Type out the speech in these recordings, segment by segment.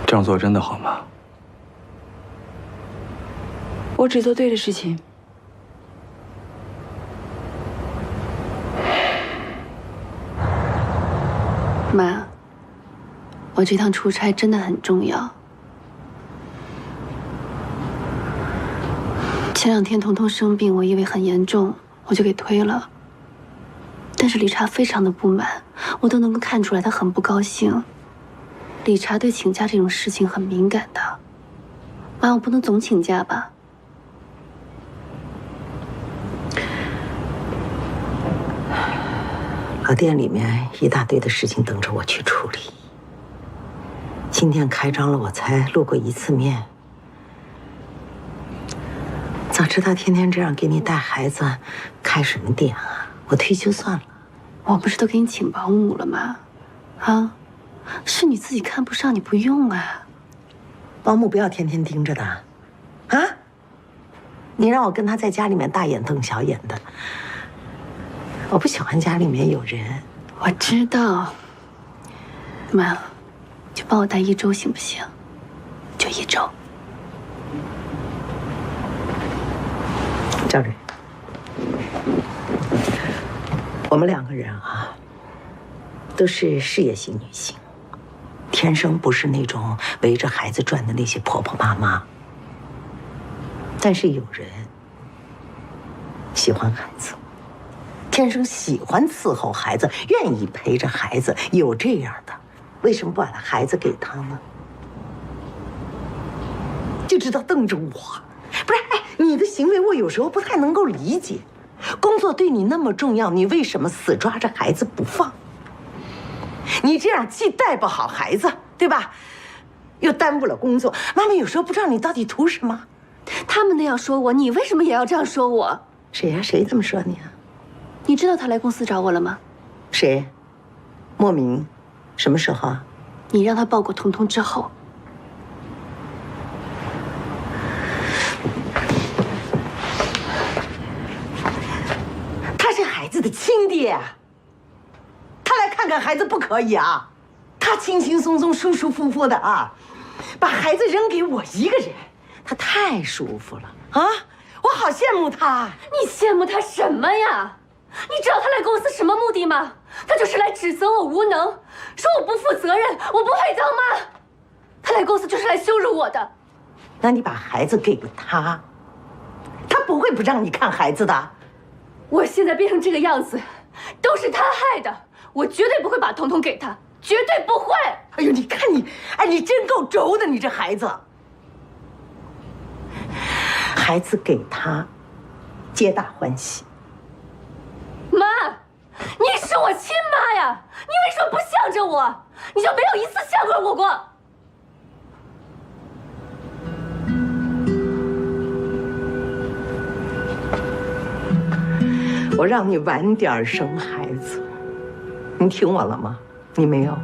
这样做真的好吗？我只做对的事情。妈，我这趟出差真的很重要。前2天彤彤生病，我以为很严重，我就给推了。但是理查非常的不满，我都能够看出来他很不高兴。理查对请假这种事情很敏感的。妈，我不能总请假吧？老店里面一大堆的事情等着我去处理。今天开张了，我才露过1次面。早知道天天这样给你带孩子，开什么店啊？我退休算了。我不是都给你请保姆了吗？啊，是你自己看不上，你不用啊。保姆不要天天盯着的，啊？你让我跟他在家里面大眼瞪小眼的，我不喜欢家里面有人。我知道，妈，就帮我带1周行不行？就1周。赵蕊，我们2个人啊，都是事业型女性，天生不是那种围着孩子转的那些婆婆妈妈。但是有人喜欢孩子，天生喜欢伺候孩子，愿意陪着孩子，有这样的，为什么不把孩子给他呢？就知道瞪着我，不是？哎，你的行为我有时候不太能够理解。工作对你那么重要，你为什么死抓着孩子不放？你这样既带不好孩子，对吧？又耽误了工作。妈妈有时候不知道你到底图什么。他们那样说我，你为什么也要这样说我？谁呀？谁这么说你啊？你知道他来公司找我了吗？谁？莫名？什么时候啊？你让他抱过彤彤之后。他是孩子的亲爹，他来看看孩子不可以啊？他轻轻松松、舒舒服服的啊，把孩子扔给我一个人，他太舒服了啊！我好羡慕他。你羡慕他什么呀？你知道他来公司什么目的吗？他就是来指责我无能，说我不负责任，我不配当妈。他来公司就是来羞辱我的。那你把孩子给他，他不会不让你看孩子的。我现在变成这个样子，都是他害的。我绝对不会把彤彤给他，绝对不会。哎呦，你看你，哎，你真够轴的，你这孩子。孩子给他，皆大欢喜。妈，你是我亲妈呀！你为什么不向着我？你就没有一次向着我过？我让你晚点生孩子，你听我了吗？你没有。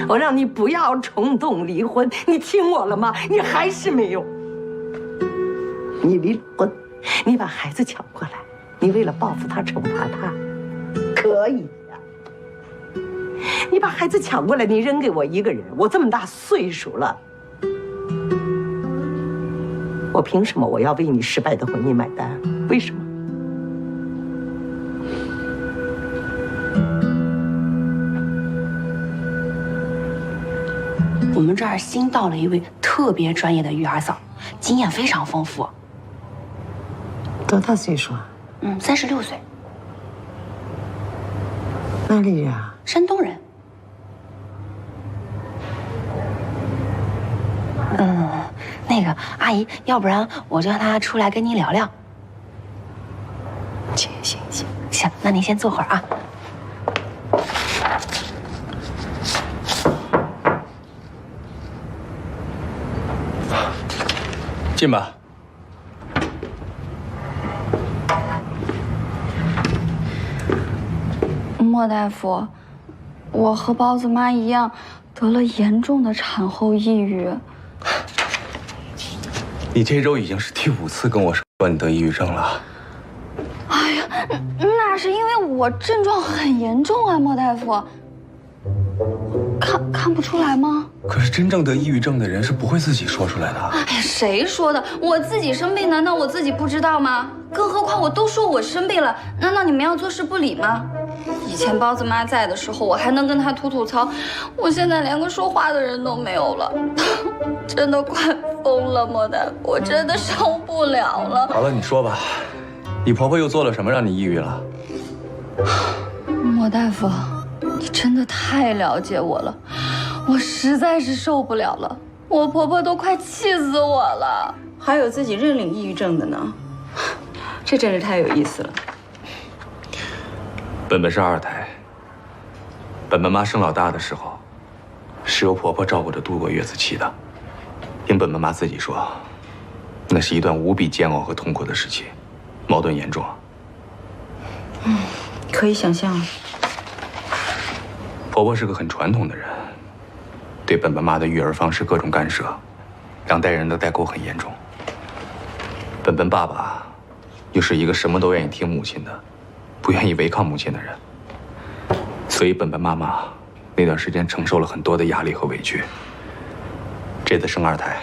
我让你不要冲动离婚，你听我了吗？你还是没有。你离婚，你把孩子抢过来，你为了报复他、惩罚他，可以呀。你把孩子抢过来，你扔给我一个人，我这么大岁数了，我凭什么我要为你失败的婚姻买单？为什么？我们这儿新到了一位特别专业的育儿嫂，经验非常丰富。多大岁数啊？36岁。哪里人啊？山东人。那个阿姨，要不然我就让她出来跟你聊聊。行，那您先坐会儿啊。进吧。莫大夫，我和包子妈一样，得了严重的产后抑郁。你这周已经是第5次跟我说你得抑郁症了。哎呀，那是因为我症状很严重啊，莫大夫。看不出来吗？可是真正得抑郁症的人是不会自己说出来的。哎呀，谁说的？我自己生病，难道我自己不知道吗？更何况我都说我生病了，难道你们要坐视不理吗？以前包子妈在的时候，我还能跟她吐吐槽，我现在连个说话的人都没有了，真的快疯了，莫大夫，我真的受不了了。好了，你说吧，你婆婆又做了什么让你抑郁了？莫大夫，你真的太了解我了，我实在是受不了了，我婆婆都快气死我了。还有自己认领抑郁症的呢，这真是太有意思了。本本是二胎，本本妈生老大的时候，是由婆婆照顾着度过月子期的。听本本妈自己说，那是一段无比煎熬和痛苦的时期，矛盾严重。可以想象。婆婆是个很传统的人，对本本妈的育儿方式各种干涉，两代人的代沟很严重。本本爸爸又是一个什么都愿意听母亲的，不愿意违抗母亲的人，所以本本妈妈那段时间承受了很多的压力和委屈。这次生二胎，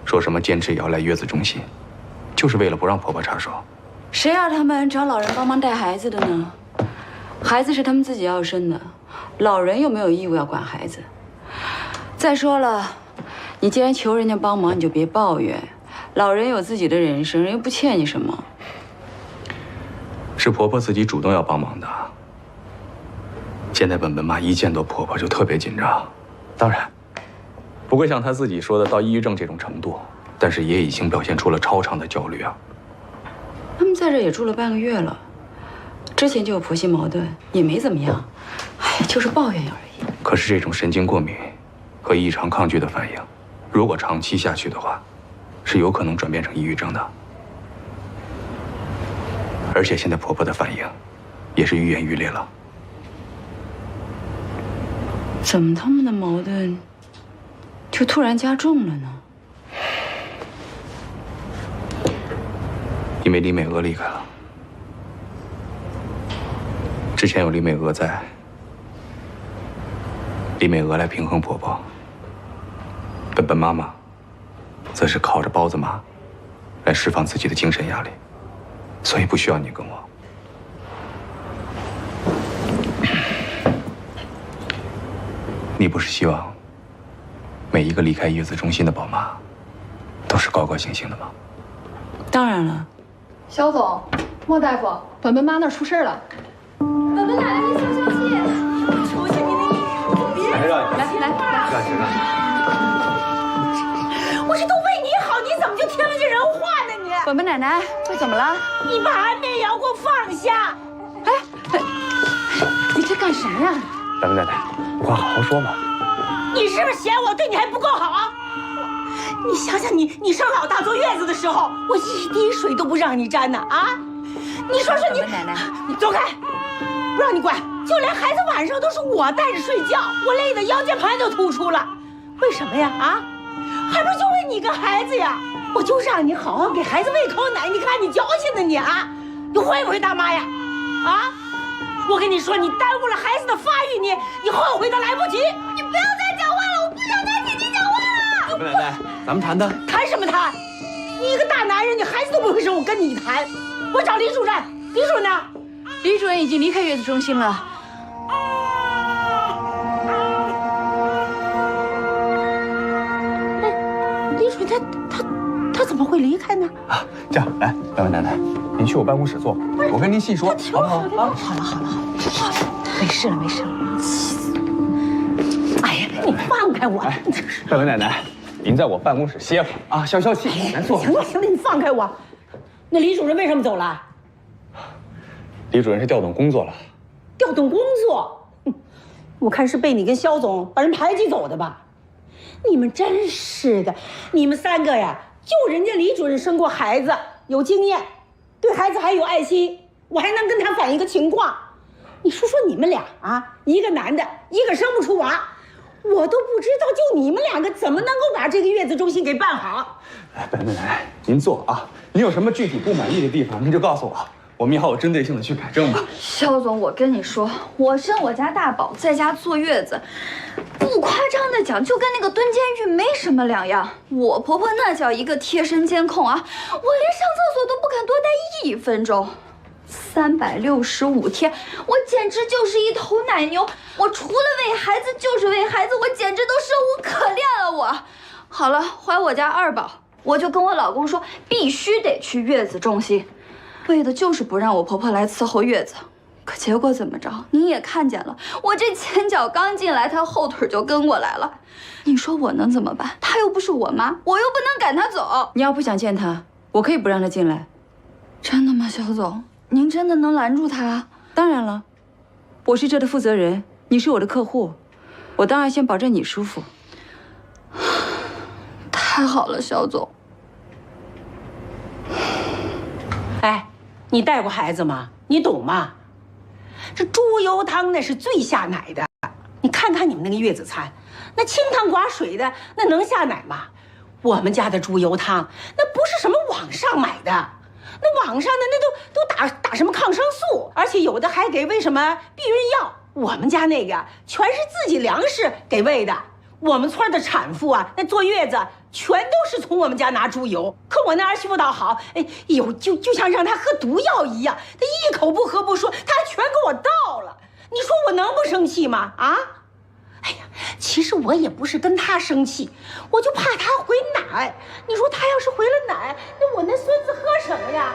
说什么坚持也要来月子中心，就是为了不让婆婆插手。谁让他们找老人帮忙带孩子的呢？孩子是他们自己要生的，老人又没有义务要管孩子。再说了，你既然求人家帮忙，你就别抱怨。老人有自己的人生，人又不欠你什么。是婆婆自己主动要帮忙的。现在本本妈一见到婆婆就特别紧张，当然不会像她自己说的到抑郁症这种程度，但是也已经表现出了超常的焦虑啊。他们在这也住了半个月了，之前就有婆媳矛盾，也没怎么样，哎，就是抱怨而已。可是这种神经过敏和异常抗拒的反应，如果长期下去的话，是有可能转变成抑郁症的。而且现在婆婆的反应也是愈演愈烈了。怎么他们的矛盾就突然加重了呢？因为李美娥离开了，之前有李美娥在，李美娥来平衡婆婆，本本妈妈则是靠着包子妈来释放自己的精神压力，所以不需要你跟我。你不是希望每一个离开月子中心的宝妈都是高高兴兴的吗？当然了。肖总，莫大夫，本本妈那儿出事了。本本奶奶，您消消气。出去，你来，让来，让谁让？我这都为你好，你怎么就听了这人话呢？你本本奶奶，这怎么了？你把安美瑶给我放下！你这干什么呀？本本奶奶，不快好好说嘛。你是不是嫌我对你还不够好？你想想你生老大坐月子的时候，我一滴水都不让你沾呢啊！你说说你，本本奶奶，你走开，不让你管，就连孩子晚上都是我带着睡觉，我累得腰间盘都突出了，为什么呀？啊，还不是就为你个孩子呀？我就让你好好给孩子喂口奶，你看你矫情的你啊，你会不会当妈呀？啊！我跟你说，你耽误了孩子的发育，你后悔都来不及。你不要再讲话了，我不想再听你讲话了。本本奶奶，咱们谈谈。谈什么谈？你一个大男人，你孩子都不会生，我跟你谈。我找李主任，李主任呢？李主任已经离开月子中心了。李主任他怎么会离开呢？啊，这样来，本本奶奶，您去我办公室坐，我跟您细说，好不好？啊，好了，没事了。哎呀，你放开我！本本奶奶，您在我办公室歇会儿啊，消消气，来坐。行了，你放开我。那李主任为什么走了？李主任是调动工作了。调动工作？我看是被你跟肖总把人排挤走的吧？你们真是的，你们三个呀，就人家李主任生过孩子，有经验，对孩子还有爱心，我还能跟他反映个情况。你说说你们俩啊，一个男的，一个生不出娃，我都不知道就你们两个怎么能够把这个月子中心给办好。来，本本奶奶，您坐啊，您有什么具体不满意的地方，您就告诉我，我们以后有针对性的去改正吧。肖总，我跟你说，我生我家大宝在家坐月子，不夸张的讲，就跟那个蹲监狱没什么两样。我婆婆那叫一个贴身监控啊，我连上厕所都不敢多待1分钟。365天，我简直就是一头奶牛。我除了喂孩子就是喂孩子，我简直都生无可恋了。我，好了，怀我家2宝，我就跟我老公说，必须得去月子中心，为的就是不让我婆婆来伺候月子。可结果怎么着？您也看见了，我这前脚刚进来，她后腿就跟过来了。你说我能怎么办？她又不是我妈，我又不能赶她走。你要不想见她，我可以不让她进来。真的吗，肖总？您真的能拦住她？当然了，我是这的负责人，你是我的客户，我当然先保证你舒服。太好了，肖总。哎，你带过孩子吗？你懂吗？这猪油汤那是最下奶的。你看看你们那个月子餐，那清汤寡水的，那能下奶吗？我们家的猪油汤那不是什么网上买的，那网上的那都打什么抗生素，而且有的还给喂什么避孕药。我们家那个全是自己粮食给喂的。我们村的产妇啊，那坐月子全都是从我们家拿猪油。可我那儿媳妇倒好，哎呦，就像让她喝毒药一样，她一口不喝不说，她还全给我倒了。你说我能不生气吗？啊？哎呀，其实我也不是跟她生气，我就怕她回奶。你说她要是回了奶，那我那孙子喝什么呀？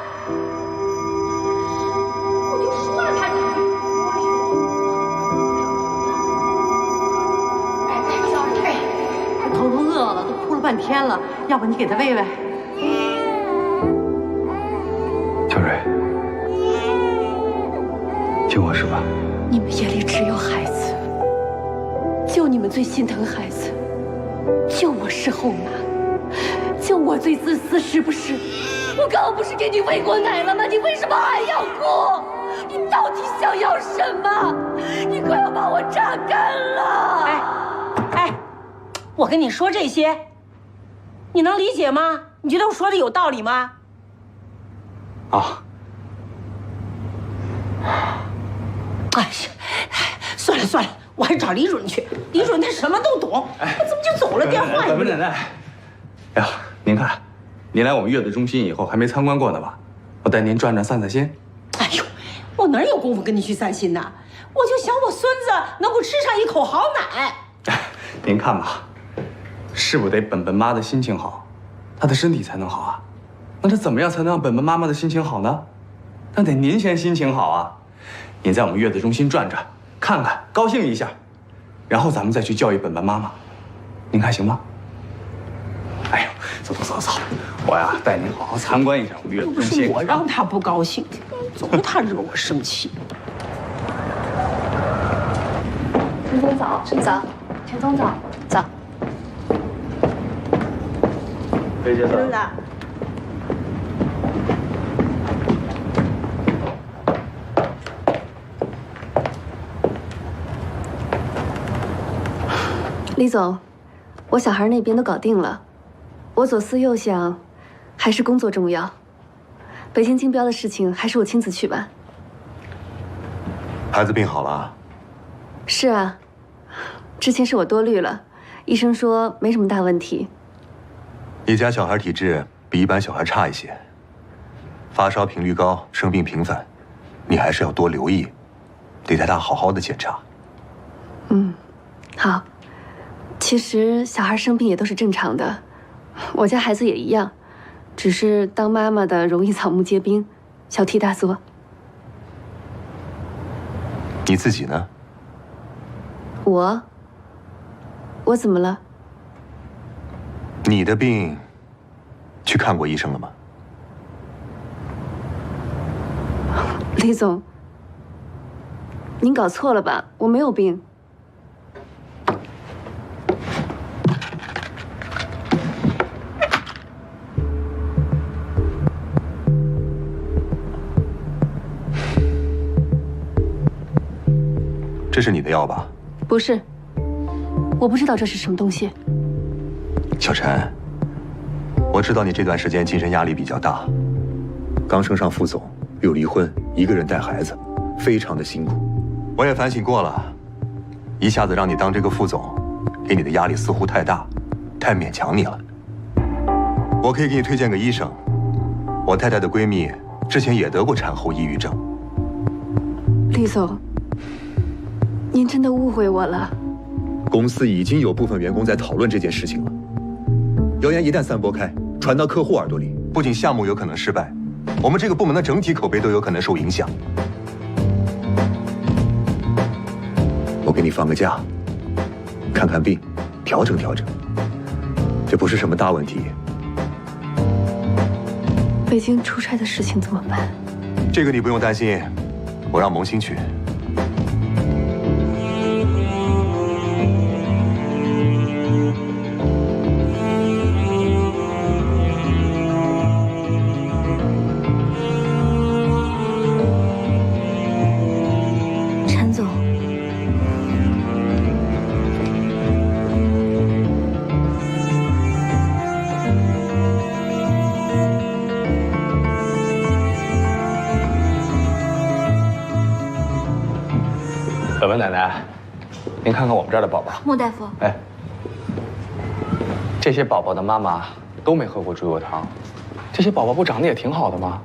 我就说了她这句。彤彤饿了，都哭了半天了，要不你给他喂喂？秋蕊，听我说，你们眼里只有孩子，就你们最心疼孩子，就我是后妈，就我最自私，是不是？我刚刚不是给你喂过奶了吗？你为什么还要哭？你到底想要什么？你快要把我榨干了！哎，我跟你说这些，你能理解吗？你觉得我说的有道理吗？啊，哎呀，算了，我还找李准去。李准他什么都懂，我怎么就走了？电话也不奶。哎呀，您看，您来我们月子中心以后还没参观过呢吧？我带您转转散散心。哎呦，我哪有功夫跟你去散心呢？我就想我孙子能够吃上一口好奶。哎，您看吧，是不是得本本妈的心情好，她的身体才能好啊？那这怎么样才能让本本妈妈的心情好呢？那得您先心情好啊！您在我们月子中心转转，看看，高兴一下，然后咱们再去教育本本妈妈，您看行吗？哎呦，走，我呀带您好好参观一下我们月子中心。不是我让他不高兴，总是他惹我生气。陈总早，早，陈总早，早。飞姐早。李总，我小孩那边都搞定了，我左思右想，还是工作重要。北京竞标的事情还是我亲自去吧。孩子病好了？是啊，之前是我多虑了，医生说没什么大问题。你家小孩体质比一般小孩差一些，发烧频率高，生病频繁，你还是要多留意，得带他好好的检查。嗯，好。其实小孩生病也都是正常的，我家孩子也一样，只是当妈妈的容易草木皆兵，小题大做。你自己呢？我怎么了？你的病，去看过医生了吗？李总，您搞错了吧？我没有病。这是你的药吧？不是，我不知道这是什么东西。小陈，我知道你这段时间精神压力比较大，刚升上副总，又离婚，一个人带孩子，非常的辛苦。我也反省过了，一下子让你当这个副总，给你的压力似乎太大，太勉强你了。我可以给你推荐个医生，我太太的闺蜜之前也得过产后抑郁症。厉总，您真的误会我了。公司已经有部分员工在讨论这件事情了，谣言一旦散播开，传到客户耳朵里，不仅项目有可能失败，我们这个部门的整体口碑都有可能受影响。我给你放个假，看看病，调整调整，这不是什么大问题。北京出差的事情怎么办？这个你不用担心，我让萌新去。陈总，本本奶奶，您看看我们这儿的宝宝。莫大夫，哎，这些宝宝的妈妈都没喝过猪油汤，这些宝宝不长得也挺好的吗？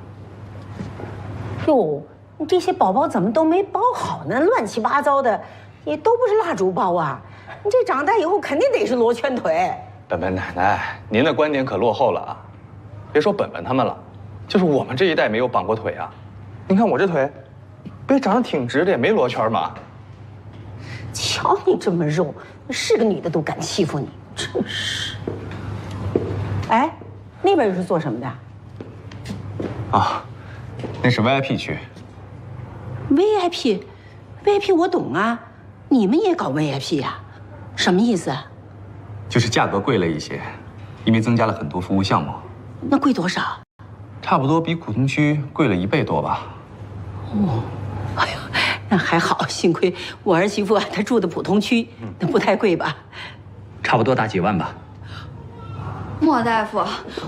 哟，你这些宝宝怎么都没包好呢？乱七八糟的，也都不是蜡烛包啊！你这长大以后肯定得是罗圈腿。本本奶奶，您的观点可落后了啊！别说本本他们了，就是我们这一代没有绑过腿啊。您看我这腿，不也长得挺直的，也没罗圈吗？瞧你这么肉，是个女的都敢欺负你，真是。哎，那边又是做什么的？啊，那是 VIP 区。VIP 我懂啊，你们也搞 VIP 呀？什么意思啊？就是价格贵了一些，因为增加了很多服务项目。那贵多少？差不多比普通区贵了1倍多吧。哦，哎呦，那还好，幸亏我儿媳妇她住的普通区，那不太贵吧？差不多大几万吧。莫大夫，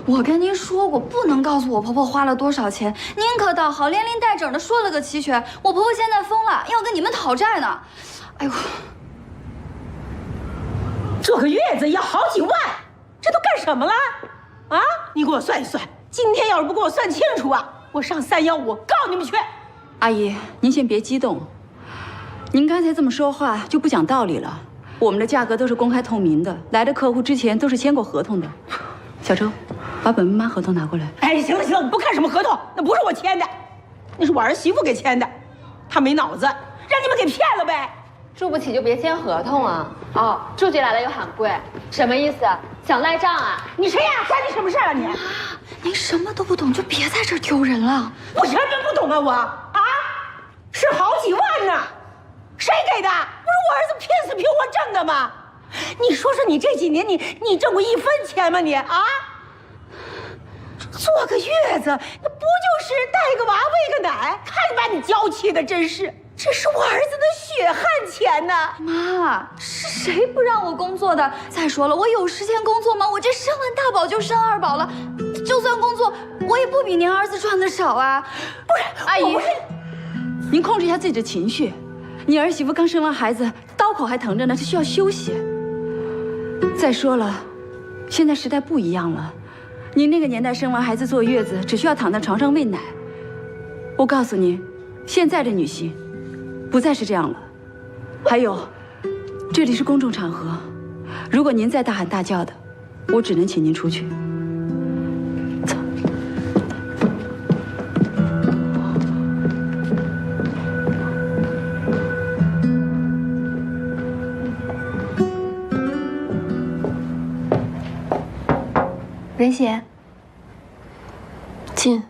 我跟您说过，不能告诉我婆婆花了多少钱。您可倒好，连拎带整的说了个齐全。我婆婆现在疯了，要跟你们讨债呢。哎呦，坐个月子要好几万，这都干什么了？啊，你给我算一算，今天要是不给我算清楚啊，我上315告你们去。阿姨，您先别激动，您刚才这么说话就不讲道理了。我们的价格都是公开透明的，来的客户之前都是签过合同的。小周，把本妈合同拿过来。哎，行了行了，你不看什么合同，那不是我签的，那是我儿媳妇给签的，她没脑子，让你们给骗了呗。住不起就别签合同啊！哦，住进来了又喊贵，什么意思？想赖账啊？你谁呀？关你什么事啊你？您什么都不懂，就别在这儿丢人了。我什么不懂啊我？啊，是好几万呢，谁给的？不是我儿子拼死拼活挣的吗？你说说你这几年你挣过1分钱吗你啊？坐个月子，那不就是带个娃喂个奶？看把你娇气的，真是。这是我儿子的血汗钱呢！妈，是谁不让我工作的？再说了，我有时间工作吗？我这生完大宝就生2宝了，就算工作，我也不比您儿子赚的少啊！不是，阿姨，您控制一下自己的情绪。你儿媳妇刚生完孩子，刀口还疼着呢，这需要休息。再说了，现在时代不一样了，您那个年代生完孩子坐月子，只需要躺在床上喂奶。我告诉你，现在的女性不再是这样了。还有，这里是公众场合，如果您再大喊大叫的，我只能请您出去。走。任贤，进。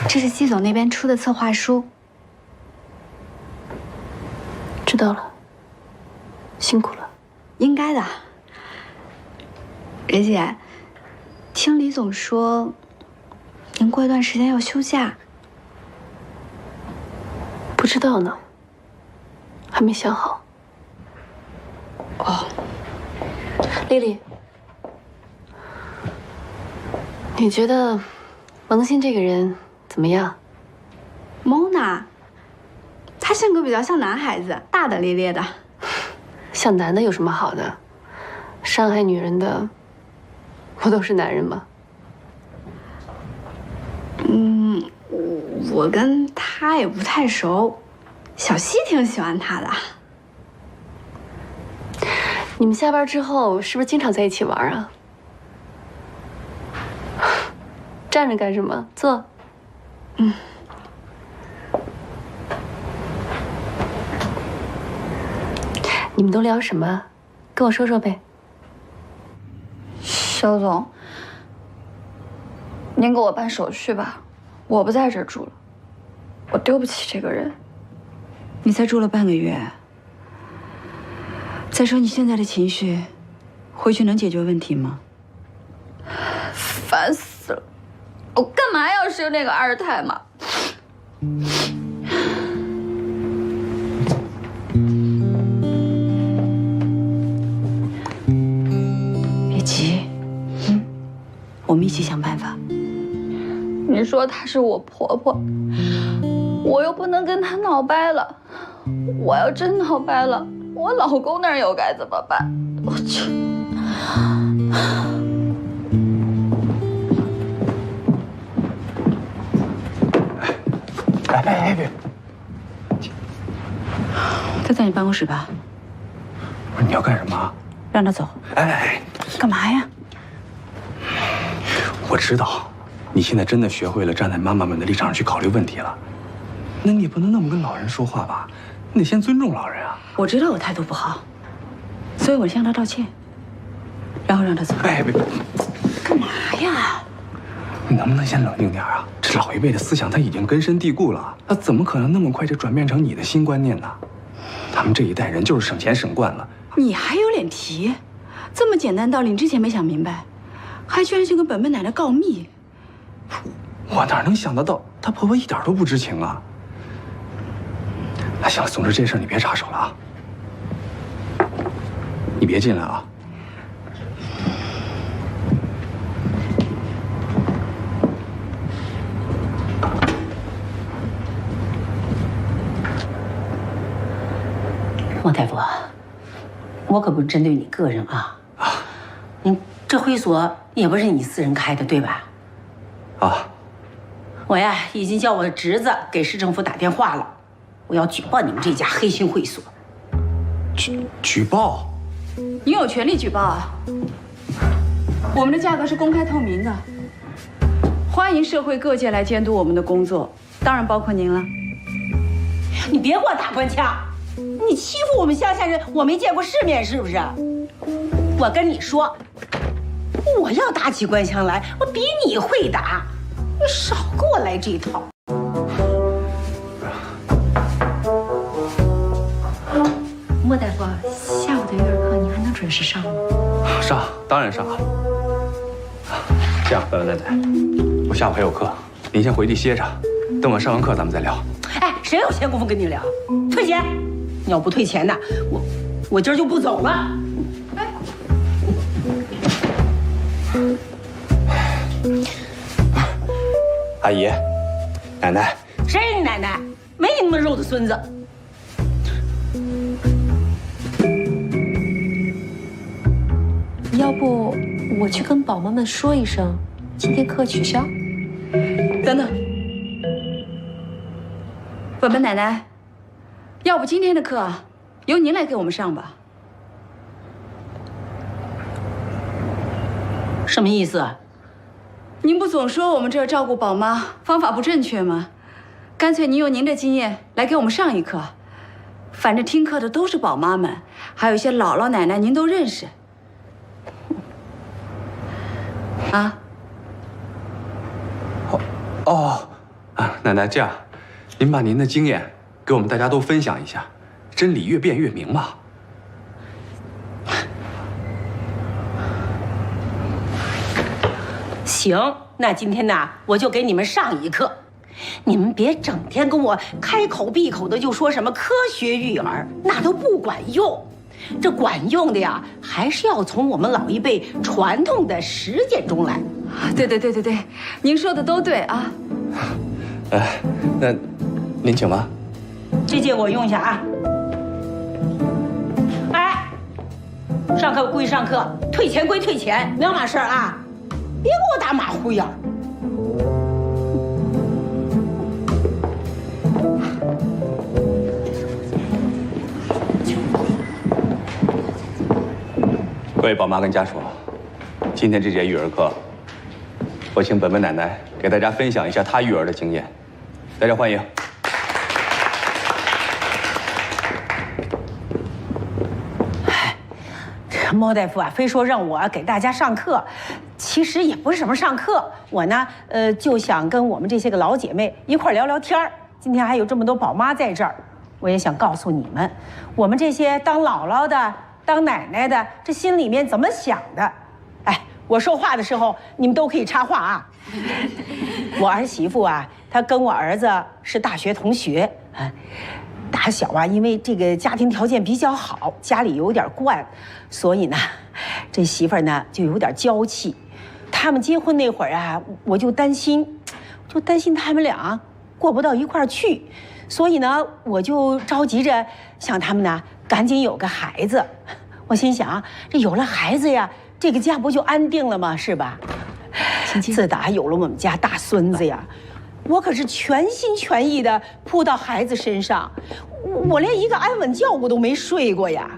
这是季总那边出的策划书。知道了，辛苦了。应该的。任姐，听李总说，您过一段时间要休假。不知道呢，还没想好。哦，丽丽，你觉得蒙欣这个人怎么样？蒙娜，他性格比较像男孩子，大大咧咧的。像男的有什么好的？伤害女人的，不都是男人吗？我跟他也不太熟，小西挺喜欢他的。你们下班之后是不是经常在一起玩啊？站着干什么？坐。你们都聊什么？跟我说说呗。肖总，您给我办手续吧，我不在这儿住了，我丢不起这个人。你才住了半个月，再说你现在的情绪，回去能解决问题吗？烦死了！我干嘛要生那个二胎嘛？别急，我们一起想办法。你说她是我婆婆，我又不能跟她闹掰了。我要真闹掰了，我老公那儿又该怎么办？我去！别！他在你办公室吧？不是你要干什么？让他走。哎，干嘛呀？我知道，你现在真的学会了站在妈妈们的立场上去考虑问题了。那你也不能那么跟老人说话吧？你得先尊重老人啊。我知道我态度不好，所以我向他道歉，然后让他走。哎，别！干嘛呀？你能不能先冷静点啊？这老一辈的思想他已经根深蒂固了，他怎么可能那么快就转变成你的新观念呢？他们这一代人就是省钱省惯了。你还有脸提？这么简单道理，你之前没想明白，还居然去跟本本奶奶告密。我哪能想得到，她婆婆一点都不知情啊！那行了，总之这事儿你别插手了啊，你别进来啊。莫大夫，我可不是针对你个人啊。你这会所也不是你私人开的，对吧？啊，我呀已经叫我侄子给市政府打电话了，我要举报你们这家黑心会所。举报？你有权利举报啊！我们的价格是公开透明的，欢迎社会各界来监督我们的工作，当然包括您了。你别给我打官腔！你欺负我们乡下人，我没见过世面是不是？我跟你说，我要打起官腔来，我比你会打，你少给我来这套。莫大夫，下午的育儿课你还能准时上吗？上，当然上。这样，本本奶奶，我下午还有课，您先回去歇着，等我上完课咱们再聊。哎，谁有闲工夫跟你聊？退钱！你要不退钱呢，我今儿就不走了。阿姨，奶奶，谁是你奶奶？没你那么肉的孙子。要不我去跟宝妈们说一声，今天课取消。等等，本本奶奶，要不今天的课由您来给我们上吧？什么意思？您不总说我们这儿照顾宝妈方法不正确吗？干脆您用您的经验来给我们上一课。反正听课的都是宝妈们，还有一些姥姥奶奶，您都认识。啊？奶奶，这样，您把您的经验给我们大家都分享一下，真理越辩越明嘛。行，那今天呢，我就给你们上一课。你们别整天跟我开口闭口的就说什么科学育儿，那都不管用。这管用的呀，还是要从我们老一辈传统的实践中来。对，您说的都对啊。那您请吧。这借我用一下啊。哎，上课归上课，退钱归退钱，两码事儿啊！别给我打马虎眼儿。各位宝妈跟家属，今天这节育儿课，我请本本奶奶给大家分享一下她育儿的经验，大家欢迎。这毛大夫啊，非说让我给大家上课，其实也不是什么上课，我呢，就想跟我们这些个老姐妹一块聊聊天儿。今天还有这么多宝妈在这儿，我也想告诉你们，我们这些当姥姥的、当奶奶的，这心里面怎么想的？哎，我说话的时候，你们都可以插话啊。我儿媳妇啊，她跟我儿子是大学同学啊。打小啊，因为这个家庭条件比较好，家里有点惯，所以呢，这媳妇儿呢就有点娇气。他们结婚那会儿啊，我就担心他们俩过不到一块儿去，所以呢，我就着急着想他们呢赶紧有个孩子。我心想，这有了孩子呀，这个家不就安定了吗？是吧？自打有了我们家大孙子呀，我可是全心全意的扑到孩子身上，我连一个安稳觉我都没睡过呀。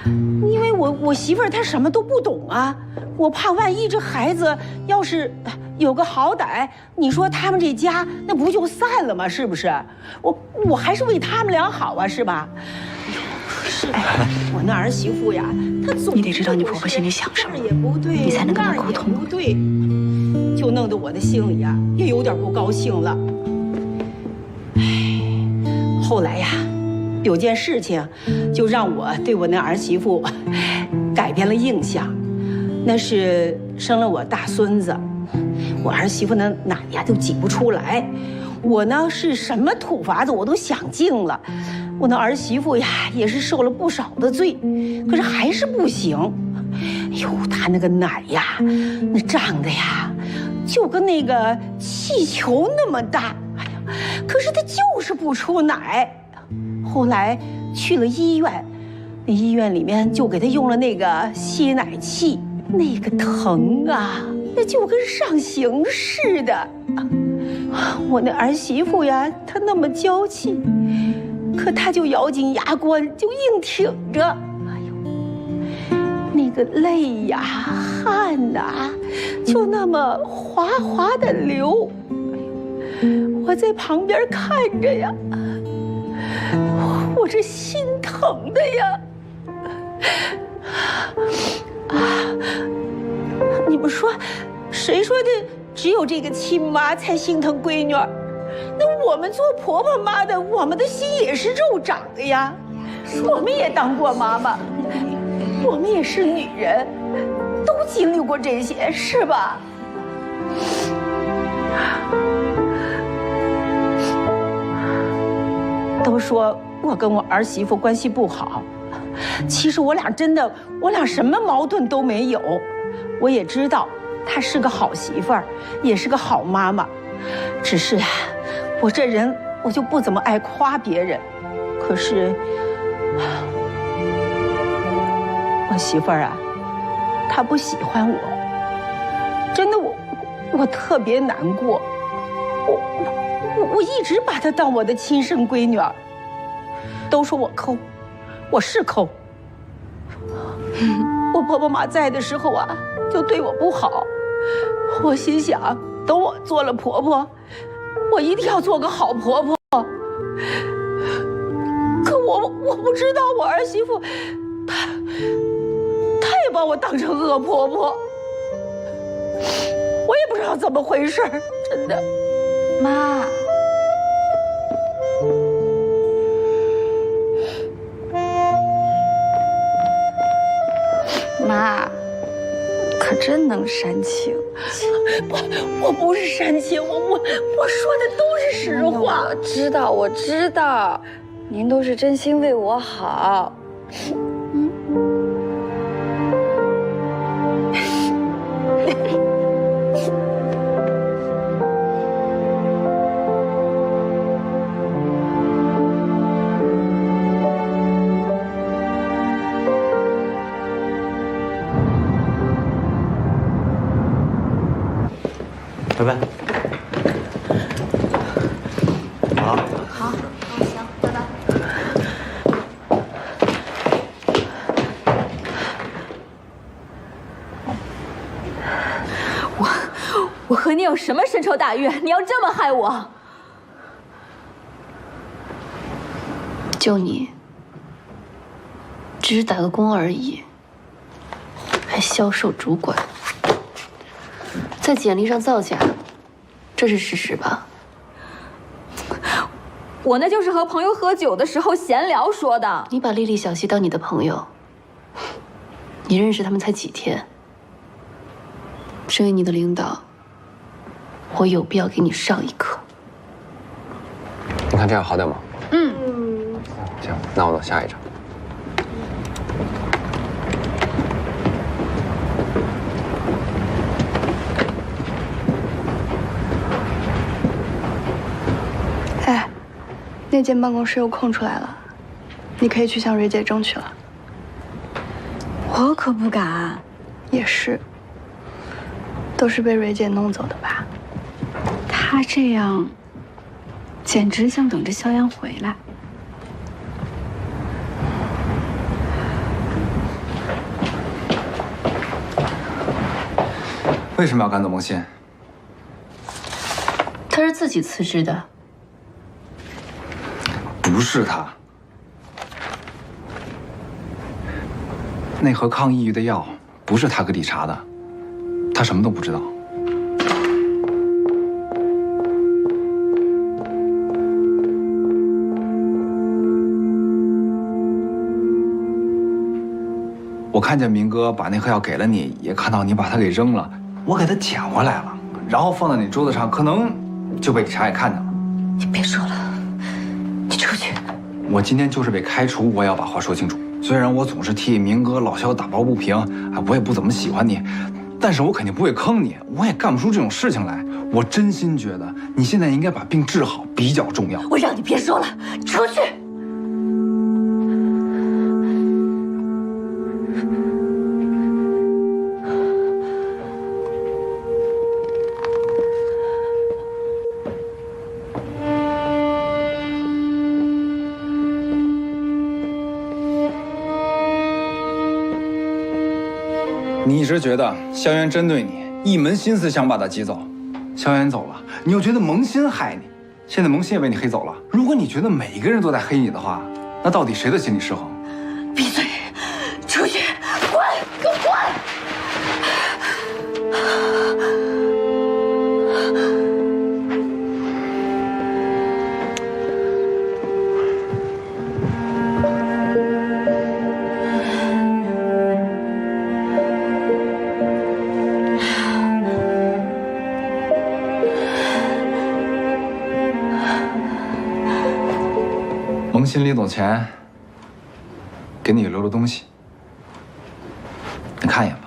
因为我媳妇儿她什么都不懂啊，我怕万一这孩子要是有个好歹，你说他们这家那不就散了吗？是不是？我还是为他们俩好啊，是吧？哎，我那儿媳妇呀，她总你得知道你婆婆心里想什么，也不对，你才能跟她沟通。不对，就弄得我的心里呀也有点不高兴了。哎，后来呀，有件事情就让我对我那儿媳妇改变了印象，那是生了我大孙子，我儿媳妇那奶呀都挤不出来，我呢是什么土法子我都想尽了。我那儿媳妇呀，也是受了不少的罪，可是还是不行。哎呦，她那个奶呀，那胀的呀，就跟那个气球那么大。哎呀，可是她就是不出奶。后来去了医院，那医院里面就给她用了那个吸奶器，那个疼啊，那就跟上刑似的。我那儿媳妇呀，她那么娇气。可他就咬紧牙关，就硬挺着。哎呦，那个泪呀、汗呐，就那么哗哗的流。哎呦，我在旁边看着呀，我这心疼的呀。你们说，谁说的只有这个亲妈才心疼闺女儿？那我们做婆婆妈的，我们的心也是肉长的呀。我们也当过妈妈，我们也是女人，都经历过这些，是吧？都说我跟我儿媳妇关系不好，其实我俩什么矛盾都没有。我也知道她是个好媳妇儿，也是个好妈妈，只是啊。我这人我就不怎么爱夸别人，可是我媳妇儿啊，她不喜欢我，真的我特别难过，我一直把她当我的亲生闺女儿，都说我抠，我是抠，我婆婆妈在的时候啊，就对我不好，我心想等我做了婆婆。我一定要做个好婆婆，可我不知道我儿媳妇，她也把我当成恶婆婆，我也不知道怎么回事，真的。妈，妈，可真能煽情。我不是煽情，我说的都是实话。我知道，您都是真心为我好。拜拜。好。好，行，拜拜。我和你有什么深仇大怨？你要这么害我？就你，只是打个工而已，还销售主管，在简历上造假，这是事实吧？我那就是和朋友喝酒的时候闲聊说的。你把丽丽、小溪当你的朋友，你认识他们才几天？身为你的领导，我有必要给你上一课。你看这样好点吗？嗯。行，那我走下一场。哎，那间办公室又空出来了，你可以去向蕊姐争取了。我可不敢。也是，都是被蕊姐弄走的吧？他这样，简直像等着萧炎回来。为什么要赶走孟欣？他是自己辞职的。不是他，那盒抗抑郁的药不是他给理查的，他什么都不知道。我看见明哥把那盒药给了你，也看到你把它给扔了，我给他捡回来了，然后放在你桌子上，可能就被理查也看见了。你别说了，你出去。我今天就是被开除，我也要把话说清楚。虽然我总是替明哥、老萧打抱不平，我也不怎么喜欢你，但是我肯定不会坑你，我也干不出这种事情来。我真心觉得你现在应该把病治好比较重要。我让你别说了，出去！你一直觉得萧炎针对你，一门心思想把他挤走。萧炎走了，你又觉得蒙心害你，现在蒙心也被你黑走了。如果你觉得每一个人都在黑你的话，那到底谁的心理失衡？闭嘴！出去！滚！给我滚！蒙心临走前，给你留了东西，你看一眼吧。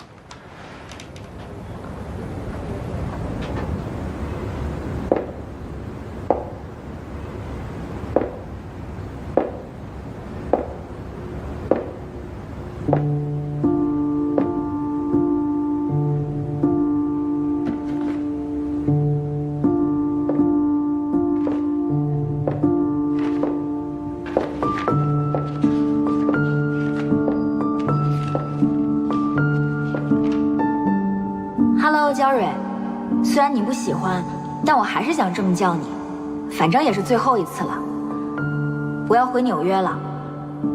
焦蕊，虽然你不喜欢，但我还是想这么叫你，反正也是最后一次了。我要回纽约了，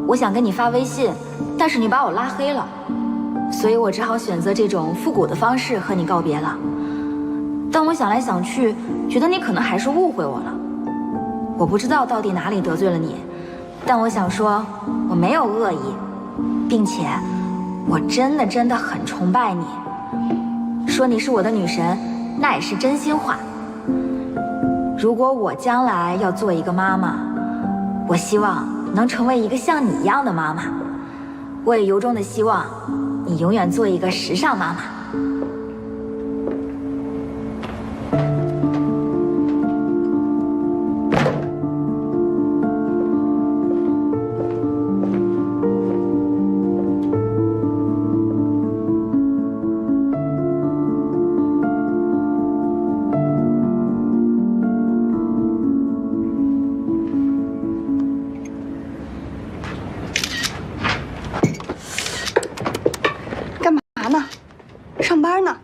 我想跟你发微信，但是你把我拉黑了，所以我只好选择这种复古的方式和你告别了。但我想来想去，觉得你可能还是误会我了。我不知道到底哪里得罪了你，但我想说，我没有恶意，并且我真的很崇拜你。说你是我的女神，那也是真心话。如果我将来要做一个妈妈，我希望能成为一个像你一样的妈妈，我也由衷的希望你永远做一个时尚妈妈。上班呢，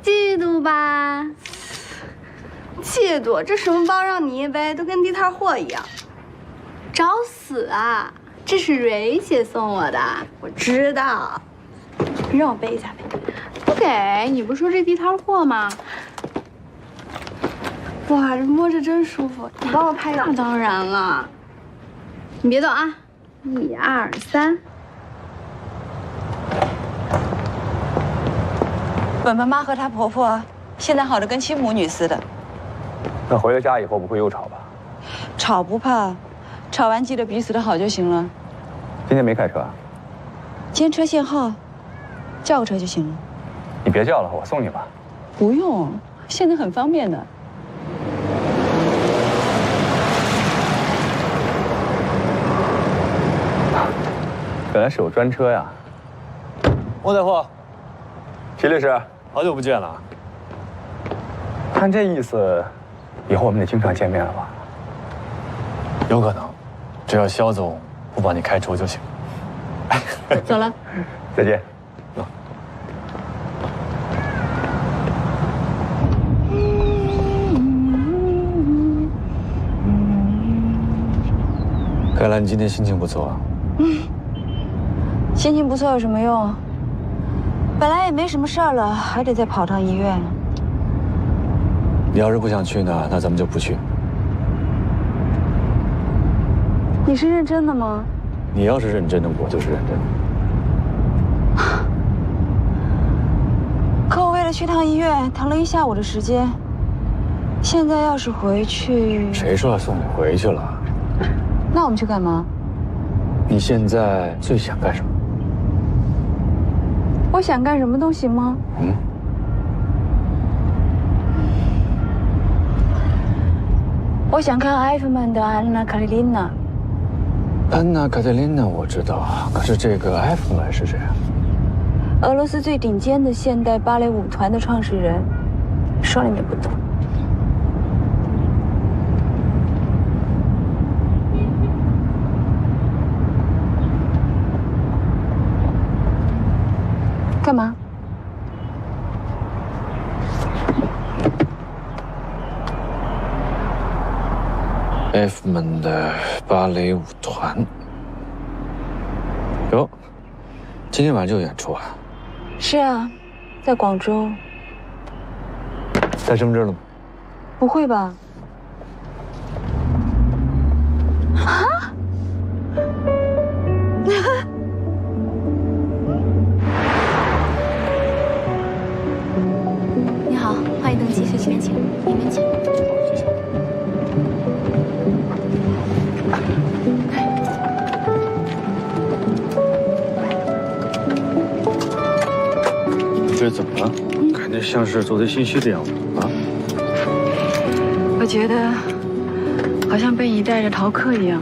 嫉妒吧？嫉妒？这什么包让你一背，都跟地摊货一样。找死啊！这是蕊姐送我的，我知道。你让我背一下呗。不给，你不是说这地摊货吗？哇，这摸着真舒服。你帮我拍个。那当然了。你别动啊！1、2、3。本本妈和她婆婆现在好的跟亲母女似的。那回了家以后不会又吵吧？吵不怕，吵完记得彼此的好就行了。今天没开车啊？今天车限号，叫个车就行了。你别叫了，我送你吧。不用，现在很方便的。本来是有专车呀。翁大夫，徐律师，好久不见了。看这意思，以后我们得经常见面了吧？有可能，只要肖总不把你开除就行。走了，再见。看来你今天心情不错。心情不错有什么用？本来也没什么事儿了，还得再跑趟医院。你要是不想去呢，那咱们就不去。你是认真的吗？你要是认真的，我就是认真的。可我为了去趟医院，腾了一下午的时间。现在要是回去，谁说要送你回去了？那我们去干嘛？你现在最想干什么？我想干什么都行吗？我想看埃弗曼的《安娜·卡列琳娜》。安娜·卡列琳娜我知道，可是这个埃弗曼是谁啊？俄罗斯最顶尖的现代芭蕾舞团的创始人，说了你也不懂。干嘛？埃弗曼的芭蕾舞团。哟，今天晚上就有演出啊？是啊，在广州。带身份证了吗？不会吧？啊？你好，欢迎登记，随里面请，里面请。谢谢。这怎么了？看着像是做贼心虚的样子啊！我觉得好像被你带着逃课一样，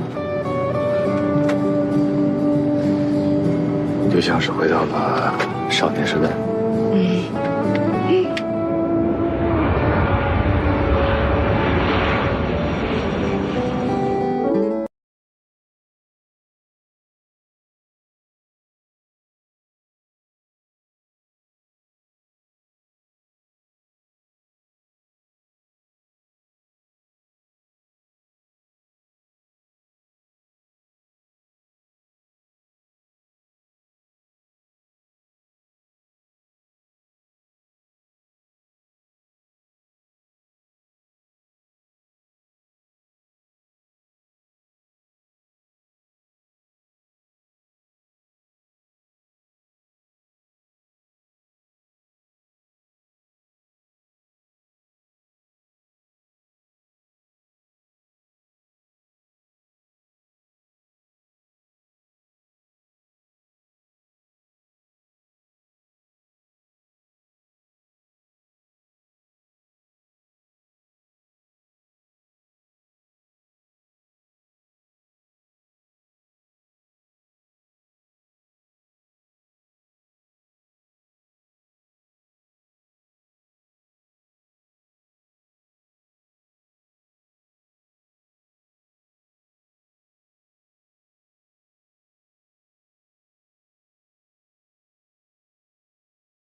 就像是回到了少年时代。